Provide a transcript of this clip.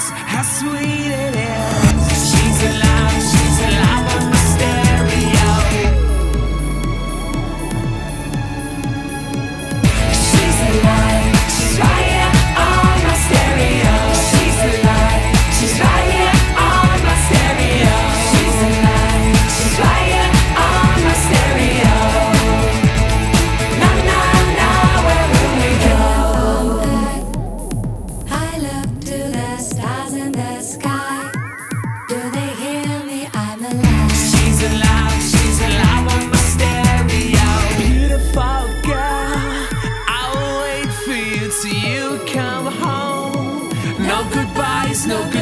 just how sweet it is. She's alive on my stereo. She's alive, she's right here on my stereo. She's alive, she's right here on my stereo. She's alive, she's right here on my stereo. Na na na, where will we go? I look to the stars in the sky. Do they hear me? I'm alive. She's alive on my stereo. Beautiful girl, I'll wait for you till you come home. No goodbyes, no goodbyes.